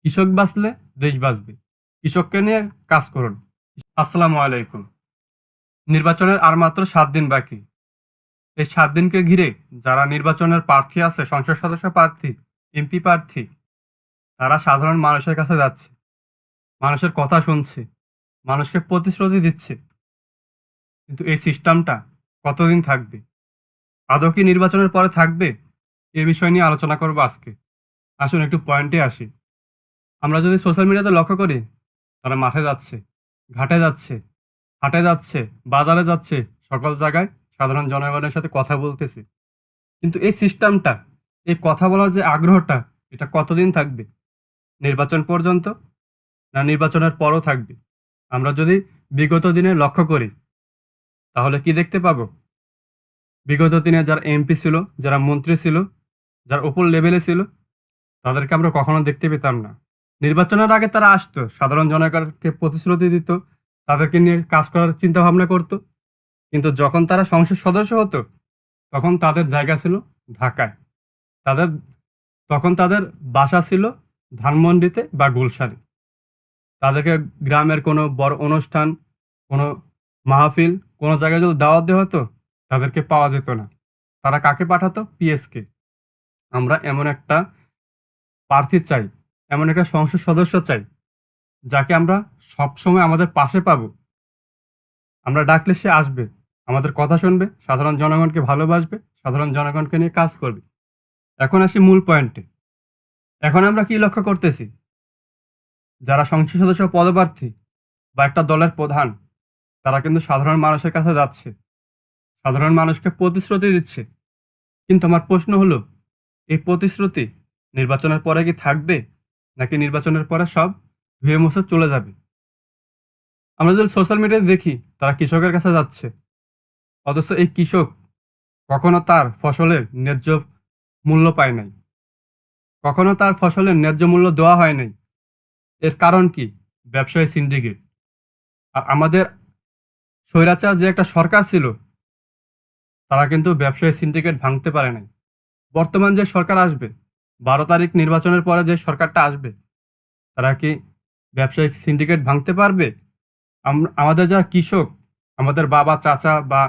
কৃষক বাঁচলে দেশ বাঁচবে। কৃষককে নিয়ে কাজ করুন। আসসালামু আলাইকুম। নির্বাচনের আর মাত্র ৭ দিন বাকি। এই ৭ দিনকে ঘিরে যারা নির্বাচনের প্রার্থী আছে, সংসদ সদস্য প্রার্থী, এমপি প্রার্থী, তারা সাধারণ মানুষের কাছে যাচ্ছে। মানুষের কথা শুনছে, মানুষকে প্রতিশ্রুতি দিচ্ছে। কিন্তু এই সিস্টেমটা কতদিন থাকবে? আদৌ কি নির্বাচনের পরে থাকবে? এ বিষয় নিয়ে আলোচনা করব আজকে। আসুন একটু পয়েন্টে আসি। আমরা যদি সোশ্যাল মিডিয়াতে লক্ষ্য করি, তারা মাঠে যাচ্ছে, ঘাটে যাচ্ছে, হাটে যাচ্ছে, বাজারে যাচ্ছে, সকল জায়গায় সাধারণ জনগণের সাথে কথা বলতেছে। কিন্তু এই সিস্টেমটা, এই কথা বলার যে আগ্রহটা, এটা কতদিন থাকবে? নির্বাচন পর্যন্ত, না নির্বাচনের পরও থাকবে? আমরা যদি বিগত দিনে লক্ষ্য করি, তাহলে কি দেখতে পাবো? বিগত দিনে যারা এমপি ছিল, যারা মন্ত্রী ছিল, যারা উপর লেভেলে ছিল, তাদেরকে আমরা কখনো দেখতে পেতাম না। নির্বাচনের আগে তারা আসতো, সাধারণ জনগণকে প্রতিশ্রুতি দিত, তাদেরকে নিয়ে কাজ করার চিন্তা ভাবনা করতো। কিন্তু যখন তারা সংসদ সদস্য হতো, তখন তাদের জায়গা ছিল ঢাকায়। তাদের তখন তাদের বাসা ছিল ধানমন্ডিতে বা গুলশানে। তাদেরকে গ্রামের কোনো বড় অনুষ্ঠান, কোনো মাহফিল, কোনো জায়গায় যদি দাওয়াত দেওয়া হতো, তাদেরকে পাওয়া যেত না। তারা কাকে পাঠাতো? পিএসকে। আমরা এমন একটা প্রার্থী চাই, এমন একটা সংসদ সদস্য চাই, যাকে আমরা সবসময় আমাদের পাশে পাবো। আমরা ডাকলে সে আসবে, আমাদের কথা শুনবে, সাধারণ জনগণকে ভালোবাসবে, সাধারণ জনগণকে নিয়ে কাজ করবে। এখন আসি মূল পয়েন্টে। এখন আমরা কি লক্ষ্য করতেছি? যারা সংসদ সদস্য পদপ্রার্থী বা একটা দলের প্রধান, তারা কিন্তু সাধারণ মানুষের কাছে যাচ্ছে, সাধারণ মানুষকে প্রতিশ্রুতি দিচ্ছে। কিন্তু আমার প্রশ্ন হলো, এই প্রতিশ্রুতি নির্বাচনের পরে কি থাকবে, নাকি নির্বাচনের পরে সব ধুয়ে মুছে চলে যাবে? আমরা যদি সোশ্যাল মিডিয়াতে দেখি, তারা কৃষকের কাছে যাচ্ছে, অথচ এই কৃষক কখনো তার ফসলের ন্যায্য মূল্য পায় নাই, কখনো তার ফসলের ন্যায্য মূল্য দেওয়া হয় নাই। এর কারণ কি? ব্যবসায়ী সিন্ডিকেট। আর আমাদের স্বৈরাচার যে একটা সরকার ছিল, তারা কিন্তু ব্যবসায়ী সিন্ডিকেট ভাঙতে পারে নাই। বর্তমান যে সরকার আসবে, 12 তারিখ নির্বাচনের পরে যে সরকারটা আসবে, তারা কি ব্যবসায়িক সিন্ডিকেট ভাঙতে পারবে? আমাদের যারা কৃষক, আমাদের বাবা চাচা বা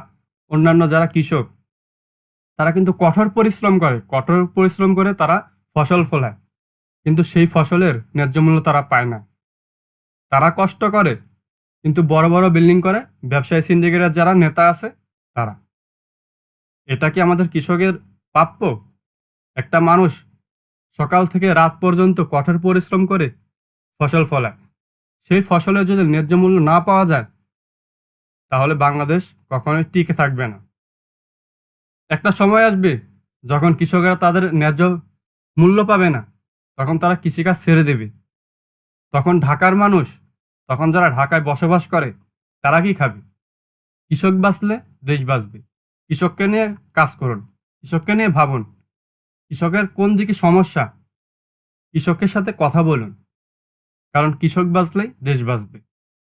অন্যান্য যারা কৃষক, তারা কিন্তু কঠোর পরিশ্রম করে তারা ফসল ফলায়। কিন্তু সেই ফসলের ন্যায্য মূল্য তারা পায় না। তারা কষ্ট করে, কিন্তু বড় বড় বিল্ডিং করে ব্যবসায়ী সিন্ডিকেটের যারা নেতা আছে, তারা। এটা কি আমাদের কৃষকের প্রাপ্য? একটা মানুষ সকাল থেকে রাত পর্যন্ত কঠোর পরিশ্রম করে ফসল ফলায়, সেই ফসলের যদি ন্যায্য মূল্য না পাওয়া যায়, তাহলে বাংলাদেশ কখনোই টিকে থাকবে না। একটা সময় আসবে যখন কৃষকেরা তাদের ন্যায্য মূল্য পাবে না, তখন তারা কৃষিকাজ ছেড়ে দেবে। তখন ঢাকার মানুষ, তখন যারা ঢাকায় বসবাস করে, তারা কি খাবে? কৃষক বাঁচলে দেশ বাঁচবে। কৃষককে নিয়ে কাজ করুন, কৃষককে নিয়ে ভাবুন, কৃষকের কোন দিকে সমস্যা, কৃষকের সাথে কথা বলুন। কারণ কৃষক বাঁচলেই দেশ বাঁচবে।